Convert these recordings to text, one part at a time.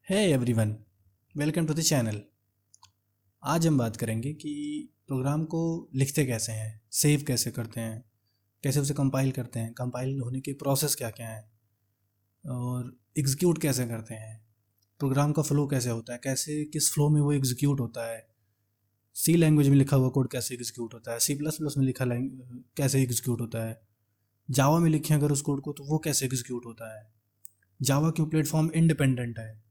Hey everyone, welcome to the channel. आज हम बात करेंगे कि प्रोग्राम को लिखते कैसे हैं, सेव कैसे करते हैं, कैसे उसे कंपाइल करते हैं, कंपाइल होने के प्रोसेस क्या क्या है और एग्जीक्यूट कैसे करते हैं, प्रोग्राम का फ्लो कैसे होता है, कैसे किस फ्लो में वो एग्जीक्यूट होता है, सी लैंग्वेज में लिखा हुआ कोड कैसे एग्जीक्यूट होता है, सी प्लस प्लस में लिखा कैसे एग्जीक्यूट होता है, जावा में लिखें अगर उस कोड को तो वो कैसे एग्जीक्यूट होता है, जावा क्यों प्लेटफॉर्म इंडिपेंडेंट है,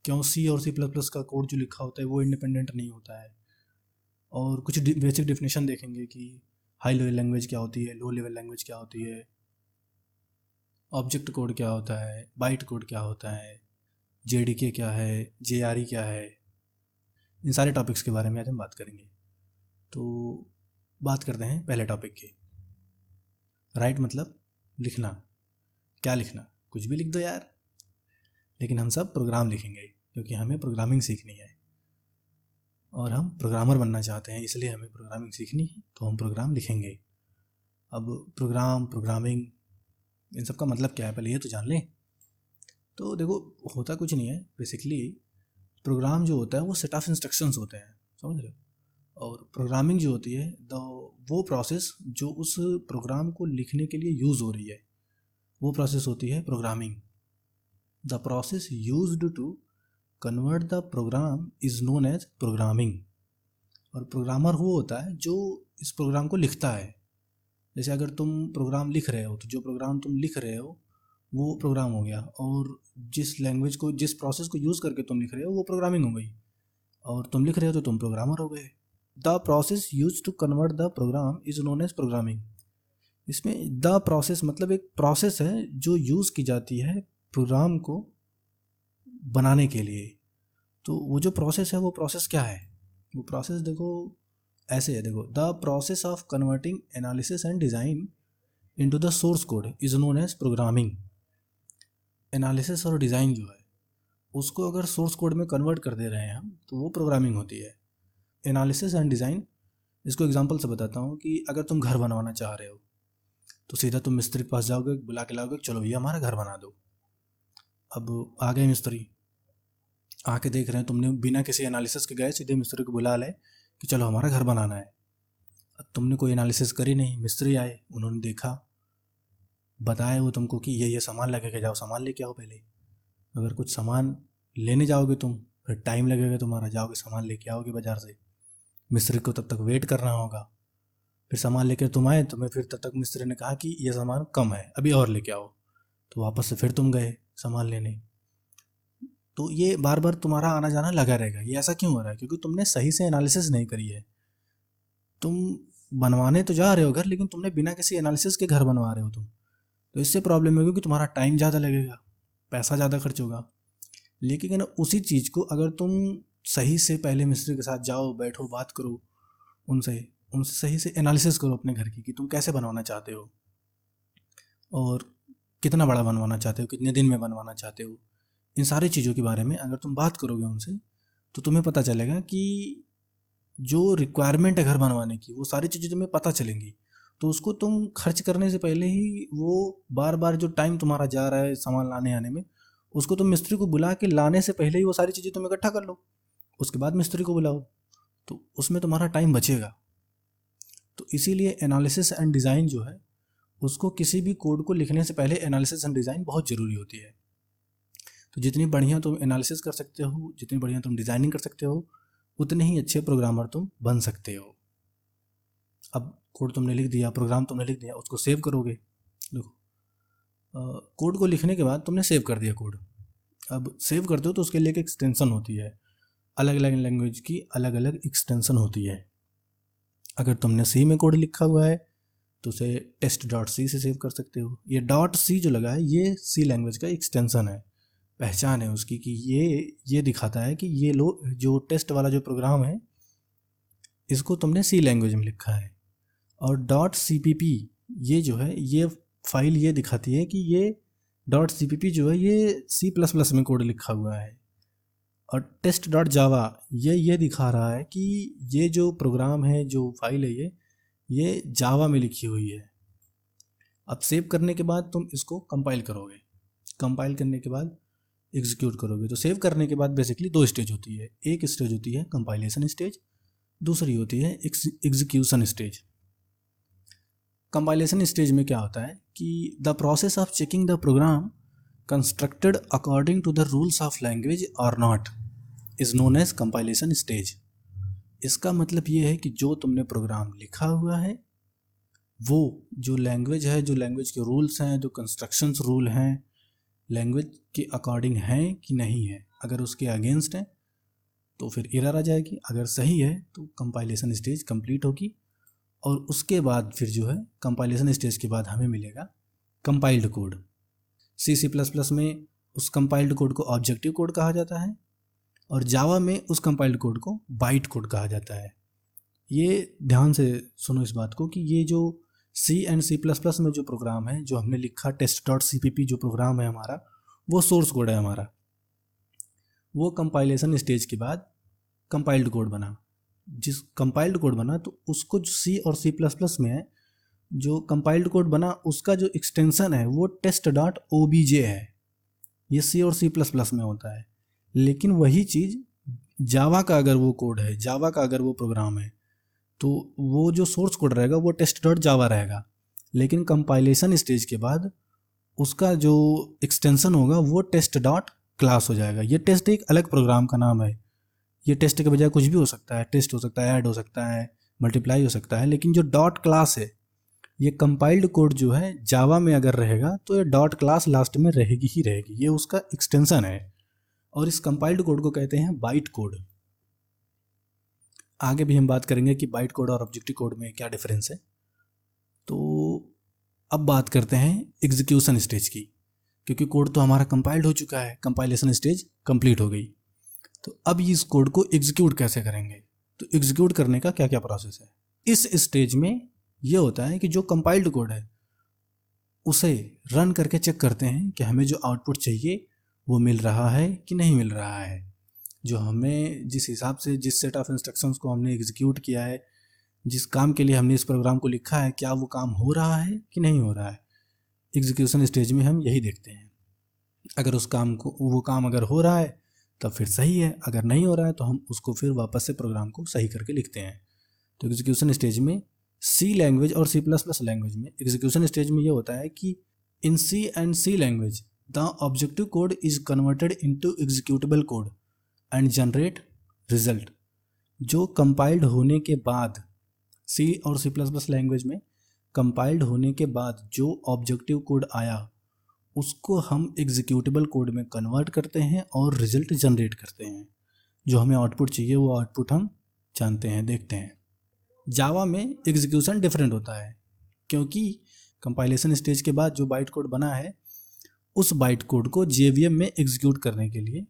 क्यों सी और सी प्लस प्लस का कोड जो लिखा होता है वो इंडिपेंडेंट नहीं होता है। और कुछ बेसिक डिफिनेशन देखेंगे कि हाई लेवल लैंग्वेज क्या होती है, लो लेवल लैंग्वेज क्या होती है, ऑब्जेक्ट कोड क्या होता है, बाइट कोड क्या होता है, जेडीके क्या है, जेआरई क्या है। इन सारे टॉपिक्स के बारे में आज हम बात करेंगे। तो बात करते हैं पहले टॉपिक की। राइट मतलब लिखना। क्या लिखना? कुछ भी लिख दो यार। लेकिन हम सब प्रोग्राम लिखेंगे क्योंकि हमें प्रोग्रामिंग सीखनी है और हम प्रोग्रामर बनना चाहते हैं, इसलिए हमें प्रोग्रामिंग सीखनी है तो हम प्रोग्राम लिखेंगे। अब प्रोग्रामिंग इन सब का मतलब क्या है पहले ये तो जान लें। तो देखो, होता कुछ नहीं है बेसिकली। प्रोग्राम जो होता है वो सेट ऑफ इंस्ट्रक्शंस होते हैं, समझ रहे हो। और प्रोग्रामिंग जो होती है वो प्रोसेस जो उस प्रोग्राम को लिखने के लिए यूज़ हो रही है वो प्रोसेस होती है programming. The process used to convert the program is known as programming. और प्रोग्रामर वो होता है जो इस प्रोग्राम को लिखता है। जैसे अगर तुम प्रोग्राम लिख रहे हो तो जो प्रोग्राम तुम लिख रहे हो वो प्रोग्राम हो गया, और जिस लैंग्वेज को, जिस प्रोसेस को यूज़ करके तुम लिख रहे हो वो प्रोग्रामिंग हो गई, और तुम लिख रहे हो तो तुम प्रोग्रामर हो गए। The process use to convert the program is known as programming. इसमें द प्रोसेस मतलब एक प्रोसेस है जो यूज़ की जाती है प्रोग्राम को बनाने के लिए। तो वो जो प्रोसेस है वो प्रोसेस क्या है? वो प्रोसेस देखो ऐसे है। देखो, the process of converting analysis and design into the source code is known as programming. Analysis और डिज़ाइन जो है उसको अगर सोर्स कोड में कन्वर्ट कर दे रहे हैं हम तो वो प्रोग्रामिंग होती है। एनालिसिस एंड डिज़ाइन, इसको एग्जांपल से बताता हूँ कि अगर तुम घर बनवाना चाह रहे हो तो सीधा तुम मिस्त्री के पास जाओगे, बुला के लाओगे, चलो भैया हमारा घर बना दो। अब आ गए मिस्त्री, आके देख रहे हैं, तुमने बिना किसी एनालिसिस के गए सीधे मिस्त्री को बुला ले कि चलो हमारा घर बनाना है। अब तुमने कोई एनालिसिस करी नहीं, मिस्त्री आए, उन्होंने देखा, बताया वो तुमको कि ये सामान लगे के जाओ, सामान लेके आओ पहले। अगर कुछ सामान लेने जाओगे तुम, फिर टाइम लगेगा तुम्हारा, जाओगे सामान लेके आओगे बाज़ार से, मिस्त्री को तब तक वेट करना होगा। फिर सामान लेकर तुम आए, तुम्हें फिर तब तक मिस्त्री ने कहा कि ये सामान कम है, अभी और लेके आओ, तो वापस से फिर तुम गए सामान लेने। तो ये बार बार तुम्हारा आना जाना लगा रहेगा। ये ऐसा क्यों हो रहा है? क्योंकि तुमने सही से एनालिसिस नहीं करी है। तुम बनवाने तो जा रहे हो घर, लेकिन तुमने बिना किसी एनालिसिस के घर बनवा रहे हो तुम। तो इससे प्रॉब्लम होगी कि तुम्हारा टाइम ज़्यादा लगेगा, पैसा ज़्यादा खर्च होगा। लेकिन उसी चीज़ को अगर तुम सही से पहले मिस्त्री के साथ जाओ, बैठो, बात करो उनसे उनसे सही से एनालिसिस करो अपने घर की कि तुम कैसे बनवाना चाहते हो और कितना बड़ा बनवाना चाहते हो, कितने दिन में बनवाना चाहते हो। इन सारी चीज़ों के बारे में अगर तुम बात करोगे उनसे तो तुम्हें पता चलेगा कि जो रिक्वायरमेंट है घर बनवाने की वो सारी चीज़ें तुम्हें पता चलेंगी। तो उसको तुम खर्च करने से पहले ही, वो बार बार जो टाइम तुम्हारा जा रहा है सामान लाने आने में, उसको तुम मिस्त्री को बुला के लाने से पहले ही वो सारी चीज़ें तुम इकट्ठा कर लो, उसके बाद मिस्त्री को बुलाओ, तो उसमें तुम्हारा टाइम बचेगा। तो इसीलिए एनालिसिस एंड डिज़ाइन जो है उसको, किसी भी कोड को लिखने से पहले एनालिसिस एंड डिज़ाइन बहुत ज़रूरी होती है। तो जितनी बढ़िया तुम एनालिसिस कर सकते हो, जितनी बढ़िया तुम डिज़ाइनिंग कर सकते हो, उतने ही अच्छे प्रोग्रामर तुम बन सकते हो। अब कोड तुमने लिख दिया, प्रोग्राम तुमने लिख दिया, उसको सेव करोगे। देखो, कोड को लिखने के बाद तुमने सेव कर दिया कोड। अब सेव करते हो तो उसके लिए एक एक्सटेंशन होती है। अलग अलग लैंग्वेज की अलग अलग एक्सटेंशन होती है। अगर तुमने सी में कोड लिखा हुआ है तो उसे टेस्ट डॉट सी से सेव कर सकते हो। ये डॉट सी जो लगा है ये सी लैंग्वेज का एक्सटेंशन है, पहचान है उसकी, कि ये दिखाता है कि ये लो, जो टेस्ट वाला जो प्रोग्राम है इसको तुमने सी लैंग्वेज में लिखा है। और डॉट सी पी पी ये जो है, ये फाइल ये दिखाती है कि ये डॉट सी पी पी जो है ये सी प्लस प्लस में कोड लिखा हुआ है। और टेस्ट डॉट जावा ये दिखा रहा है कि ये जो प्रोग्राम है, जो फाइल है, ये जावा में लिखी हुई है। अब सेव करने के बाद तुम इसको कंपाइल करोगे। कंपाइल करने के बाद एग्जीक्यूट करोगे। तो सेव करने के बाद बेसिकली दो स्टेज होती है, एक स्टेज होती है कंपाइलेशन स्टेज, दूसरी होती है एग्जीक्यूशन स्टेज। कंपाइलेशन स्टेज में क्या होता है कि the process of checking the program constructed according to the rules of language और not is known as compilation stage. इसका मतलब ये है कि जो तुमने प्रोग्राम लिखा हुआ है वो जो लैंग्वेज है, जो लैंग्वेज के रूल्स हैं, जो कंस्ट्रक्शंस रूल हैं, लैंग्वेज के अकॉर्डिंग हैं कि नहीं है। अगर उसके अगेंस्ट है तो फिर एरर आ जाएगी, अगर सही है तो कंपाइलेशन स्टेज कंप्लीट होगी। और उसके बाद फिर जो है कंपाइलेशन स्टेज के बाद हमें मिलेगा कंपाइल्ड कोड। C++ में उस कंपाइल्ड कोड को ऑब्जेक्टिव कोड कहा जाता है और जावा में उस कंपाइल्ड कोड को बाइट कोड कहा जाता है। ये ध्यान से सुनो इस बात को कि ये जो C एंड C++ में जो प्रोग्राम है, जो हमने लिखा test.cpp जो प्रोग्राम है हमारा, वो सोर्स कोड है हमारा। वो कंपाइलेशन स्टेज के बाद कंपाइल्ड कोड बना। जिस कंपाइल्ड कोड बना तो उसको जो C और C++ में है, जो कंपाइल्ड कोड बना उसका जो एक्सटेंशन है वो test.obj है। ये C और C++ में होता है। लेकिन वही चीज़ जावा का अगर वो कोड है, जावा का अगर वो प्रोग्राम है, तो वो जो सोर्स कोड रहेगा वो test.java रहेगा। लेकिन कंपाइलेशन स्टेज के बाद उसका जो एक्सटेंशन होगा वो test.class हो जाएगा। ये टेस्ट एक अलग प्रोग्राम का नाम है। ये टेस्ट के बजाय कुछ भी हो सकता है, टेस्ट हो सकता है, ऐड हो सकता है, मल्टीप्लाई हो सकता है। लेकिन जो डॉट क्लास है, ये कंपाइल्ड कोड जो है जावा में अगर रहेगा तो ये डॉट क्लास लास्ट में रहेगी ही रहेगी। ये उसका एक्सटेंशन है और इस कंपाइल्ड कोड को कहते हैं बाइट कोड। आगे भी हम बात करेंगे कि बाइट कोड और ऑब्जेक्टिव कोड में क्या डिफरेंस है। तो अब बात करते हैं एग्जीक्यूशन स्टेज की, क्योंकि कोड तो हमारा कंपाइल्ड हो चुका है, कंपाइलेशन स्टेज कंप्लीट हो गई। तो अब इस कोड को एग्जीक्यूट कैसे करेंगे, तो एग्जीक्यूट करने का क्या क्या प्रोसेस है। इस स्टेज में ये होता है कि जो कंपाइल्ड कोड है उसे रन करके चेक करते हैं कि हमें जो आउटपुट चाहिए वो मिल रहा है कि नहीं मिल रहा है। जो हमें जिस हिसाब से, जिस सेट ऑफ इंस्ट्रक्शंस को हमने एग्जीक्यूट किया है, जिस काम के लिए हमने इस प्रोग्राम को लिखा है, क्या वो काम हो रहा है कि नहीं हो रहा है। एग्जीक्यूशन स्टेज में हम यही देखते हैं। अगर उस काम को, वो काम अगर हो रहा है तब फिर सही है, अगर नहीं हो रहा है तो हम उसको फिर वापस से प्रोग्राम को सही करके लिखते हैं। तो एग्जीक्यूशन स्टेज में C लैंग्वेज और C++ लैंग्वेज में एग्जीक्यूशन स्टेज में ये होता है कि इन C and C language the objective code is converted into executable code and generate result. जो कंपाइल्ड होने के बाद C और C++ लैंग्वेज में कंपाइल्ड होने के बाद जो ऑब्जेक्टिव कोड आया उसको हम एग्जीक्यूटेबल कोड में कन्वर्ट करते हैं और रिजल्ट जनरेट करते हैं। जो हमें आउटपुट चाहिए वो आउटपुट हम जानते हैं, देखते हैं। जावा में एग्जीक्यूशन डिफरेंट होता है, क्योंकि कंपाइलेशन स्टेज के बाद जो बाइट कोड बना है उस बाइट कोड को JVM में एग्जीक्यूट करने के लिए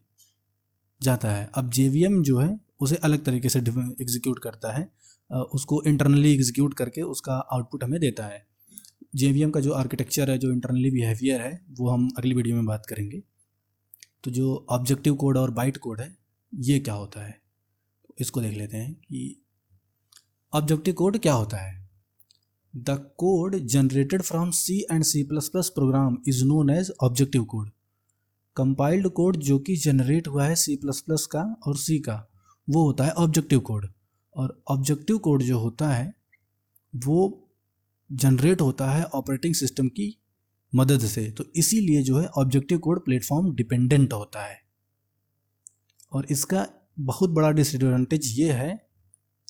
जाता है। अब JVM जो है उसे अलग तरीके से एग्जीक्यूट करता है, उसको इंटरनली एग्जीक्यूट करके उसका आउटपुट हमें देता है। JVM का जो आर्किटेक्चर है, जो इंटरनली बिहेवियर है, वो हम अगली वीडियो में बात करेंगे। तो जो ऑब्जेक्टिव कोड और बाइट कोड है ये क्या होता है, तो इसको देख लेते हैं कि ऑब्जेक्टिव कोड क्या होता है। The code generated from C and C++ program is known as objective code. Compiled code जो कि जनरेट हुआ है C++ का और C का, वो होता है ऑब्जेक्टिव कोड। और ऑब्जेक्टिव कोड जो होता है वो जनरेट होता है ऑपरेटिंग सिस्टम की मदद से। तो इसीलिए जो है ऑब्जेक्टिव कोड प्लेटफॉर्म डिपेंडेंट होता है। और इसका बहुत बड़ा डिसएडवांटेज ये है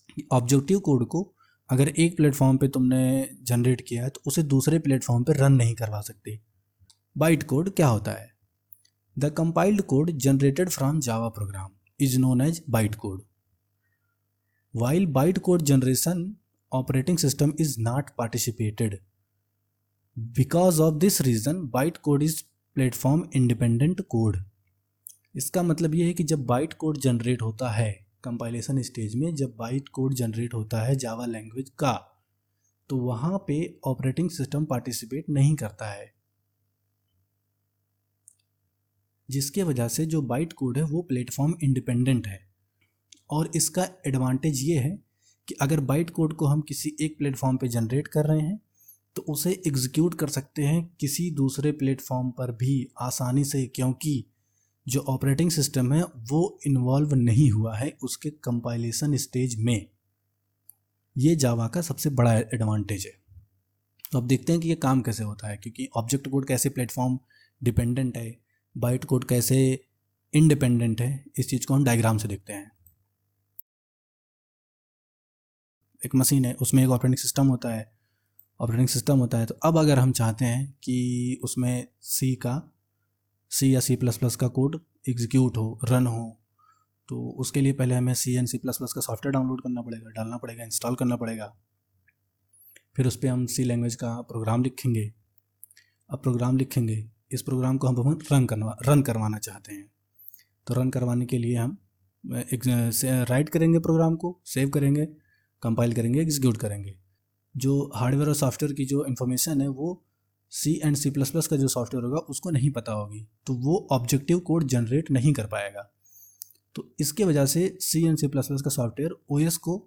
कि ऑब्जेक्टिव कोड को अगर एक प्लेटफॉर्म पे तुमने जनरेट किया है तो उसे दूसरे प्लेटफॉर्म पे रन नहीं करवा सकते। बाइट कोड क्या होता है। The compiled code generated from Java program is known as byte code. While byte code generation operating system is not participated. Because of this reason byte code is platform independent code. इसका मतलब ये है कि जब byte code generate होता है compilation stage में, जब बाइट कोड जनरेट होता है जावा लैंग्वेज का, तो वहाँ पे ऑपरेटिंग सिस्टम पार्टिसिपेट नहीं करता है, जिसके वजह से जो बाइट कोड है वो प्लेटफॉर्म इंडिपेंडेंट है। और इसका एडवांटेज ये है कि अगर बाइट कोड को हम किसी एक प्लेटफॉर्म पे जनरेट कर रहे हैं तो उसे एग्जीक्यूट कर सकते हैं किसी दूसरे प्लेटफॉर्म पर भी आसानी से, क्योंकि जो ऑपरेटिंग सिस्टम है वो इन्वॉल्व नहीं हुआ है उसके कंपाइलेशन स्टेज में। ये जावा का सबसे बड़ा एडवांटेज है। तो अब देखते हैं कि ये काम कैसे होता है, क्योंकि ऑब्जेक्ट कोड कैसे प्लेटफॉर्म डिपेंडेंट है, बाइट कोड कैसे इंडिपेंडेंट है, इस चीज़ को हम डायग्राम से देखते हैं। एक मशीन है, उसमें एक ऑपरेटिंग सिस्टम होता है। तो अब अगर हम चाहते हैं कि उसमें सी या C++ का कोड एग्जीक्यूट हो, रन हो, तो उसके लिए पहले हमें C एंड C++ का सॉफ्टवेयर डाउनलोड करना पड़ेगा, डालना पड़ेगा, इंस्टॉल करना पड़ेगा। फिर उस पर हम C लैंग्वेज का प्रोग्राम लिखेंगे। अब प्रोग्राम लिखेंगे, इस प्रोग्राम को हम रन करवाना चाहते हैं। तो रन करवाने के लिए हम राइट करेंगे, प्रोग्राम को सेव करेंगे, कंपाइल करेंगे, एग्जीक्यूट करेंगे। जो हार्डवेयर और सॉफ्टवेयर की जो इन्फॉर्मेशन है वो C एंड C++ का जो सॉफ्टवेयर होगा उसको नहीं पता होगी, तो वो ऑब्जेक्टिव कोड जनरेट नहीं कर पाएगा। तो इसके वजह से C एंड C++ का सॉफ्टवेयर OS को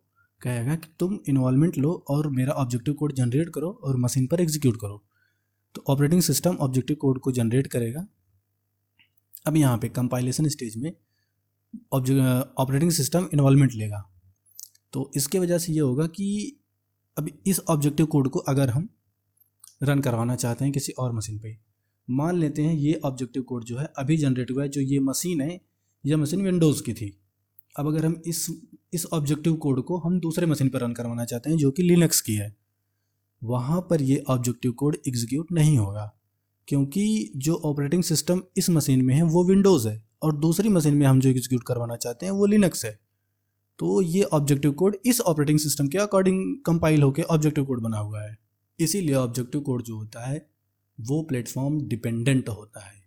कहेगा कि तुम इन्वॉल्वमेंट लो और मेरा ऑब्जेक्टिव कोड जनरेट करो और मशीन पर एग्जीक्यूट करो। तो ऑपरेटिंग सिस्टम ऑब्जेक्टिव कोड को जनरेट करेगा। अब यहाँ पे कंपाइलेशन स्टेज में ऑपरेटिंग सिस्टम इन्वॉल्वमेंट लेगा। तो इसके वजह से ये होगा कि अब इस ऑब्जेक्टिव कोड को अगर हम रन करवाना चाहते हैं किसी और मशीन पे, मान लेते हैं ये ऑब्जेक्टिव कोड जो है अभी जनरेट हुआ है, जो ये मशीन है, यह मशीन विंडोज़ की थी। अब अगर हम इस ऑब्जेक्टिव कोड को हम दूसरे मशीन पर रन करवाना चाहते हैं जो कि लिनक्स की है, वहाँ पर ये ऑब्जेक्टिव कोड एग्जीक्यूट नहीं होगा, क्योंकि जो ऑपरेटिंग सिस्टम इस मशीन में है वो विंडोज़ है और दूसरी मशीन में हम जो एग्जीक्यूट करवाना चाहते हैं वो लिनक्स है। तो ये ऑब्जेक्टिव कोड इस ऑपरेटिंग सिस्टम के अकॉर्डिंग कंपाइल होकर ऑब्जेक्टिव कोड बना हुआ है। इसीलिए ऑब्जेक्टिव कोड जो होता है वो प्लेटफॉर्म डिपेंडेंट होता है।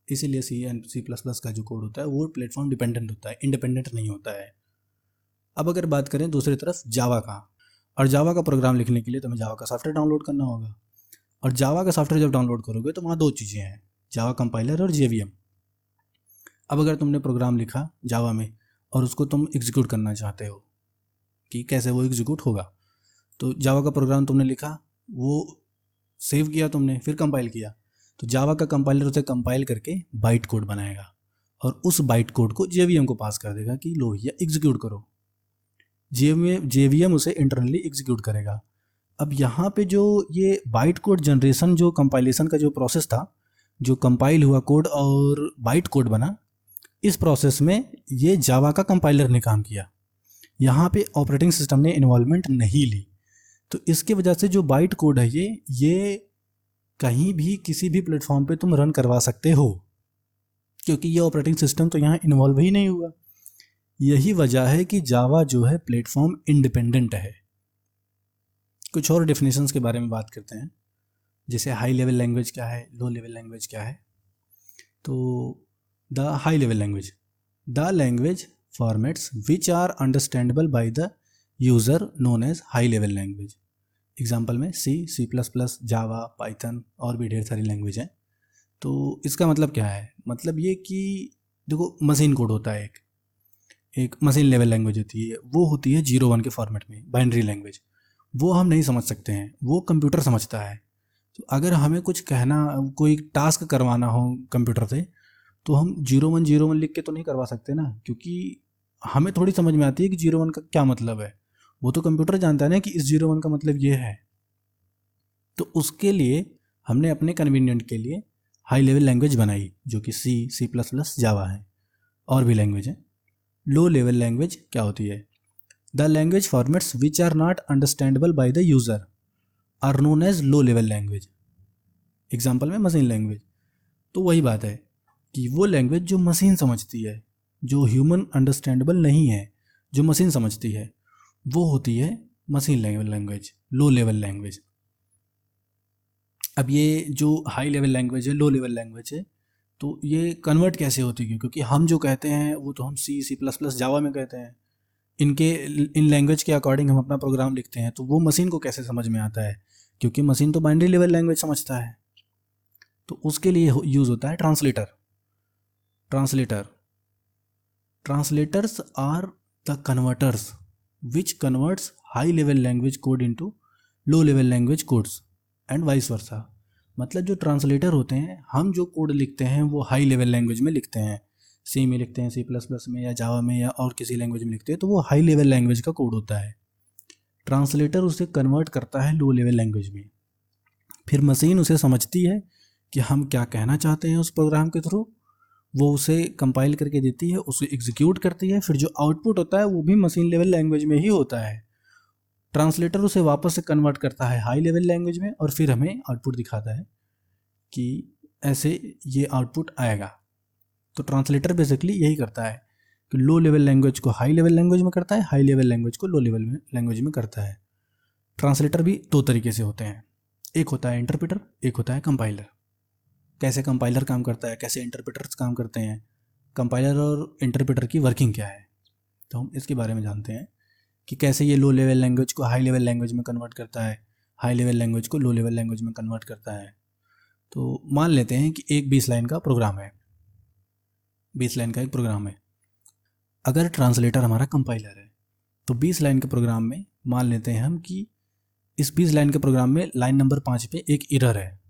इसीलिए C एंड C++ का जो कोड होता है वो प्लेटफॉर्म डिपेंडेंट होता है, इंडिपेंडेंट नहीं होता है। अब अगर बात करें दूसरी तरफ जावा का, और जावा का प्रोग्राम लिखने के लिए तो हमें जावा का सॉफ्टवेयर डाउनलोड करना होगा। और जावा का सॉफ्टवेयर जब डाउनलोड करोगे तो वहाँ दो चीज़ें हैं, जावा कंपाइलर और JVM। अब अगर तुमने प्रोग्राम लिखा जावा में और उसको तुम एग्जीक्यूट करना चाहते हो कि कैसे वो एग्जीक्यूट होगा, तो जावा का प्रोग्राम तुमने लिखा, वो सेव किया तुमने, फिर कंपाइल किया, तो जावा का कंपाइलर उसे कंपाइल करके बाइट कोड बनाएगा और उस बाइट कोड को JVM को पास कर देगा कि लो ये एग्जीक्यूट करो। JVM उसे इंटरनली एग्जीक्यूट करेगा। अब यहाँ पे जो ये बाइट कोड जनरेशन, जो कंपाइलेशन का जो प्रोसेस था, जो कंपाइल हुआ कोड और बाइट कोड बना, इस प्रोसेस में ये जावा का कंपाइलर ने काम किया। यहाँ पे ऑपरेटिंग सिस्टम ने इन्वॉल्वमेंट नहीं ली। तो इसकी वजह से जो बाइट कोड है ये कहीं भी किसी भी प्लेटफॉर्म पे तुम रन करवा सकते हो, क्योंकि ये ऑपरेटिंग सिस्टम तो यहाँ इन्वॉल्व ही नहीं हुआ। यही वजह है कि जावा जो है प्लेटफॉर्म इंडिपेंडेंट है। कुछ और डेफिनेशंस के बारे में बात करते हैं, जैसे हाई लेवल लैंग्वेज क्या है, लो लेवल लैंग्वेज क्या है। तो the high level language, the language formats which are understandable by the user known as high level language. Example में C++, जावा, पाइथन और भी ढेर सारी लैंग्वेज हैं। तो इसका मतलब क्या है, मतलब ये कि देखो मशीन कोड होता है, एक मशीन लेवल लैंग्वेज होती है, वो होती है 0-1 के फॉर्मेट में, बाइनरी लैंग्वेज। वो हम नहीं समझ सकते हैं, वो कंप्यूटर समझता है। तो अगर हमें कुछ कहना, कोई टास्क करवाना हो कंप्यूटर से, तो हम 0-1 लिख के तो नहीं करवा सकते ना, क्योंकि हमें थोड़ी समझ में आती है कि 0-1 का क्या मतलब है। वो तो कंप्यूटर जानता है ना कि इस 0-1 का मतलब ये है। तो उसके लिए हमने अपने कन्वीनियंट के लिए हाई लेवल लैंग्वेज बनाई, जो कि C++, जावा है, और भी लैंग्वेज है। लो लेवल लैंग्वेज क्या होती है, the language formats which are not understandable by the user are known as low level language. Example में मशीन लैंग्वेज। तो वही बात है कि वो लैंग्वेज जो मशीन समझती है, जो ह्यूमन अंडरस्टैंडेबल नहीं है, जो मशीन समझती है, वो होती है मशीन लेवल लैंग्वेज, लो लेवल लैंग्वेज। अब ये जो हाई लेवल लैंग्वेज है, लो लेवल लैंग्वेज है, तो ये कन्वर्ट कैसे होती है, क्योंकि हम जो कहते हैं वो तो हम C++, जावा में कहते हैं। इन लैंग्वेज के अकॉर्डिंग हम अपना प्रोग्राम लिखते हैं, तो वो मशीन को कैसे समझ में आता है, क्योंकि मशीन तो बाइनरी लेवल लैंग्वेज समझता है। तो उसके लिए यूज़ होता है translator. Translators are the converters which converts high level language code into low level language codes and vice versa. मतलब जो ट्रांसलेटर होते हैं, हम जो कोड लिखते हैं वो हाई लेवल लैंग्वेज में लिखते हैं, सी में लिखते हैं, C++ में या जावा में या और किसी लैंग्वेज में लिखते हैं, तो वो हाई लेवल लैंग्वेज का कोड होता है। ट्रांसलेटर उसे कन्वर्ट करता है लो लेवल लैंग्वेज में। फिर मशीन उसे समझती है कि हम क्या कहना चाहते हैं उस प्रोग्राम के थ्रू, वो उसे कंपाइल करके देती है, उसे एग्जीक्यूट करती है। फिर जो आउटपुट होता है वो भी मशीन लेवल लैंग्वेज में ही होता है। ट्रांसलेटर उसे वापस से कन्वर्ट करता है हाई लेवल लैंग्वेज में और फिर हमें आउटपुट दिखाता है कि ऐसे ये आउटपुट आएगा। तो ट्रांसलेटर बेसिकली यही करता है कि लो लेवल लैंग्वेज को हाई लेवल लैंग्वेज में करता है, हाई लेवल लैंग्वेज को लो लेवल लैंग्वेज में करता है। ट्रांसलेटर भी दो तरीके से होते हैं, एक होता है इंटरप्रेटर, एक होता है कंपाइलर। कैसे कंपाइलर काम करता है, कैसे इंटरप्रेटर्स काम करते हैं, कंपाइलर और इंटरप्रेटर की वर्किंग क्या है, तो हम इसके बारे में जानते हैं कि कैसे ये लो लेवल लैंग्वेज को हाई लेवल लैंग्वेज में कन्वर्ट करता है, हाई लेवल लैंग्वेज को लो लेवल लैंग्वेज में कन्वर्ट करता है। तो मान लेते हैं कि एक 20 लाइन का प्रोग्राम है, 20 लाइन का एक प्रोग्राम है। अगर ट्रांसलेटर हमारा कंपाइलर है तो 20 लाइन के प्रोग्राम में मान लेते हैं हम कि इस 20 लाइन के प्रोग्राम में लाइन नंबर 5 पे एक एरर है,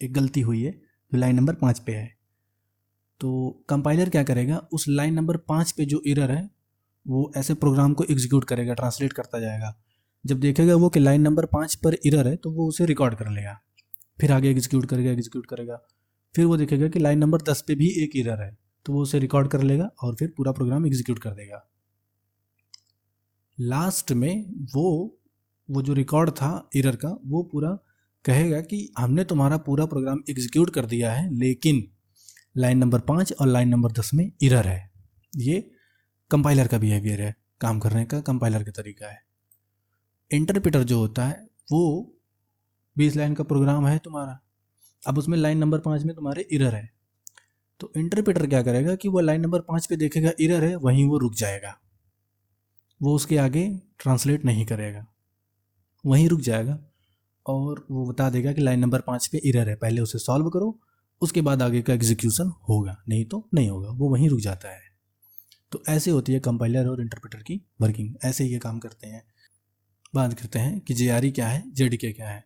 एक गलती हुई है जो लाइन नंबर 5 पे है। तो कंपाइलर क्या करेगा, उस लाइन नंबर 5 पे जो एरर है वो ऐसे प्रोग्राम को एग्जीक्यूट करेगा, ट्रांसलेट करता जाएगा। जब देखेगा वो कि लाइन नंबर 5 पर एरर है तो वो उसे रिकॉर्ड कर लेगा, फिर आगे एग्जीक्यूट करेगा। फिर वो देखेगा कि लाइन नंबर 10 पे भी एक एरर है तो वो उसे रिकॉर्ड कर लेगा और फिर पूरा प्रोग्राम एग्जीक्यूट कर देगा। लास्ट में वो जो रिकॉर्ड था एरर का वो पूरा कहेगा कि हमने तुम्हारा पूरा प्रोग्राम एग्जीक्यूट कर दिया है, लेकिन लाइन नंबर 5 और लाइन नंबर 10 में एरर है। ये कंपाइलर का बिहेवियर है, काम करने का कंपाइलर का तरीका है। इंटरप्रेटर जो होता है वो 20 लाइन का प्रोग्राम है तुम्हारा, अब उसमें लाइन नंबर 5 में तुम्हारे एरर है। तो इंटरप्रेटर क्या करेगा कि वो लाइन नंबर 5 पे देखेगा एरर है, वहीं वो रुक जाएगा, वो उसके आगे ट्रांसलेट नहीं करेगा, वहीं रुक जाएगा और वो बता देगा कि लाइन नंबर 5 पे एरर है, पहले उसे सॉल्व करो, उसके बाद आगे का एग्जीक्यूशन होगा, नहीं तो नहीं होगा, वो वहीं रुक जाता है। तो ऐसे होती है कंपाइलर और इंटरप्रेटर की वर्किंग, ऐसे ये काम करते हैं। बात करते हैं कि JRE क्या है, JDK क्या है।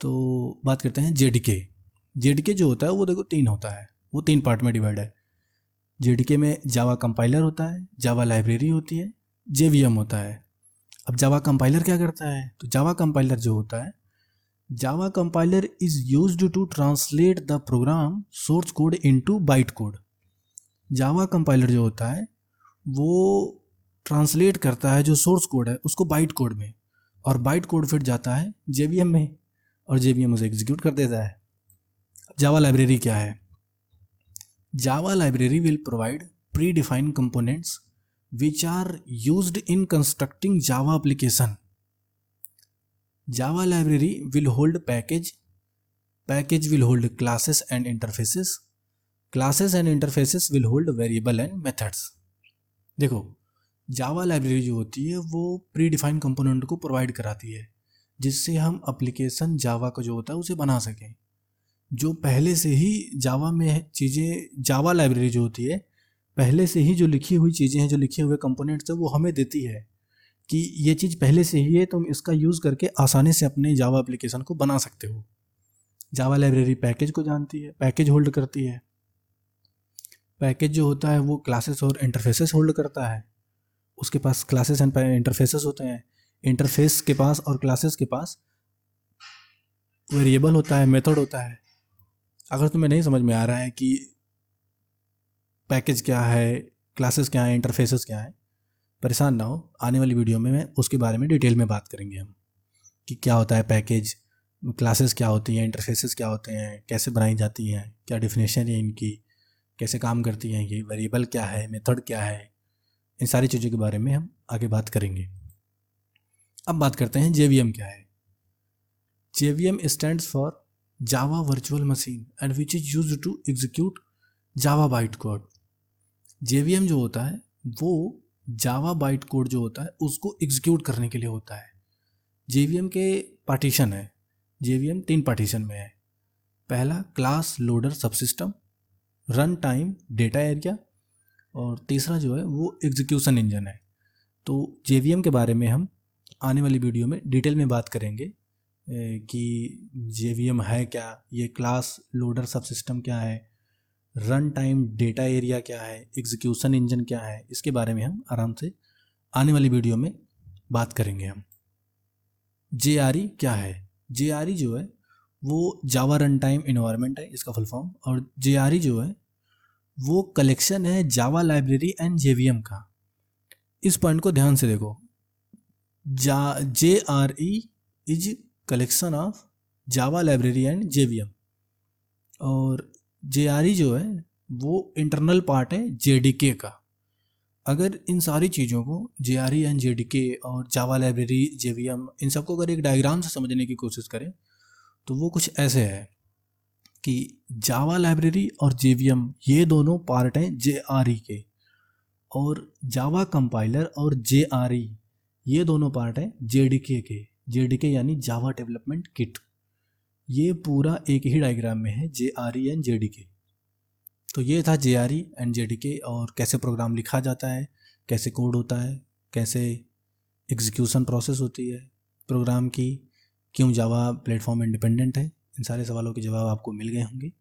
तो बात करते हैं JDK जो होता है वो देखो 3 होता है, वो 3 पार्ट में डिवाइड है। JDK में जावा कंपाइलर होता है, जावा लाइब्रेरी होती है, JVM होता है। अब जावा कंपाइलर क्या करता है, तो जावा कंपाइलर जो होता है, Java compiler is used to translate the program source code into byte code. Java compiler जो होता है वो ट्रांसलेट करता है जो सोर्स कोड है उसको बाइट कोड में, और बाइट कोड फिर जाता है JVM में और JVM उसे एग्जीक्यूट कर देता है। जावा लाइब्रेरी क्या है, Java library will provide predefined components which are used in constructing Java application. Java library will hold package will hold classes and interfaces will hold variable and methods. देखो जावा library जो होती है वो pre defined component को provide कराती है जिससे हम एप्लीकेशन जावा का जो होता है उसे बना सकें। जो पहले से ही जावा में चीज़ें, जावा लाइब्रेरी जो होती है पहले से ही जो लिखी हुई चीज़ें हैं, जो लिखे हुए कंपोनेंट्स हैं, वो हमें देती है कि ये चीज़ पहले से ही है, तुम इसका यूज़ करके आसानी से अपने जावा एप्लीकेशन को बना सकते हो। जावा लाइब्रेरी पैकेज को जानती है, पैकेज होल्ड करती है। पैकेज जो होता है वो क्लासेस और इंटरफेसेस होल्ड करता है, उसके पास क्लासेस एंड इंटरफेसेस होते हैं। इंटरफेस के पास और क्लासेस के पास वेरिएबल होता है, मेथड होता है। अगर तुम्हें नहीं समझ में आ रहा है कि पैकेज क्या है, क्लासेस क्या है, इंटरफेसेस क्या है, परेशान ना हो, आने वाली वीडियो में मैं उसके बारे में डिटेल में बात करेंगे हम कि क्या होता है पैकेज, क्लासेस क्या होती हैं, इंटरफेसेस क्या होते हैं, कैसे बनाई जाती हैं, क्या डिफिनेशन है इनकी, कैसे काम करती हैं ये, वेरिएबल क्या है, मेथड क्या है, इन सारी चीज़ों के बारे में हम आगे बात करेंगे। अब बात करते हैं JVM क्या है। JVM stands for Java virtual machine and which is used to execute Java byte code. JVM जो होता है वो जावा बाइट कोड जो होता है उसको एग्जीक्यूट करने के लिए होता है। JVM के पार्टीशन है, JVM 3 पार्टीशन में है। पहला class loader subsystem, run time data area, और तीसरा जो है वो एग्जीक्यूशन इंजन है। तो JVM के बारे में हम आने वाली वीडियो में डिटेल में बात करेंगे कि JVM है क्या, ये क्लास लोडर सबसिस्टम क्या है, रन टाइम डेटा एरिया क्या है, एग्जीक्यूशन इंजन क्या है, इसके बारे में हम आराम से आने वाली वीडियो में बात करेंगे हम। JRE क्या है? JRE जो है वो जावा रन टाइम इन्वायरमेंट है, इसका फुल फॉर्म। और JRE जो है वो कलेक्शन है जावा लाइब्रेरी एंड JVM का। इस पॉइंट को ध्यान से देखो, JRE is collection of Java library and JVM। और JRE जो है वो इंटरनल पार्ट है JDK का। अगर इन सारी चीज़ों को JRE एंड JDK और जावा लाइब्रेरी JVM इन सबको अगर एक डायग्राम से समझने की कोशिश करें तो वो कुछ ऐसे है कि जावा लाइब्रेरी और JVM ये दोनों पार्ट हैं JRE के, और जावा कंपाइलर और JRE ये दोनों पार्ट हैं JDK के। JDK यानी जावा डेवलपमेंट किट। ये पूरा एक ही डायग्राम में है JRE एंड JDK। तो ये था JRE एंड JDK और कैसे प्रोग्राम लिखा जाता है, कैसे कोड होता है, कैसे एग्जीक्यूशन प्रोसेस होती है प्रोग्राम की, क्यों जावा प्लेटफॉर्म इंडिपेंडेंट है। इन सारे सवालों के जवाब आपको मिल गए होंगे।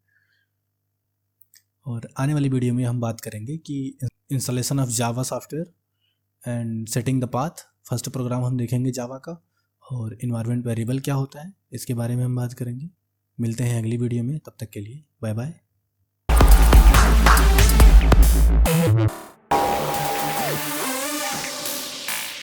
और आने वाली वीडियो में हम बात करेंगे कि installation of Java software and setting the path. First program हम देखेंगे जावा का, और इन्वायरमेंट वेरिएबल क्या होता है इसके बारे में हम बात करेंगे। मिलते हैं अगली वीडियो में, तब तक के लिए बाय बाय।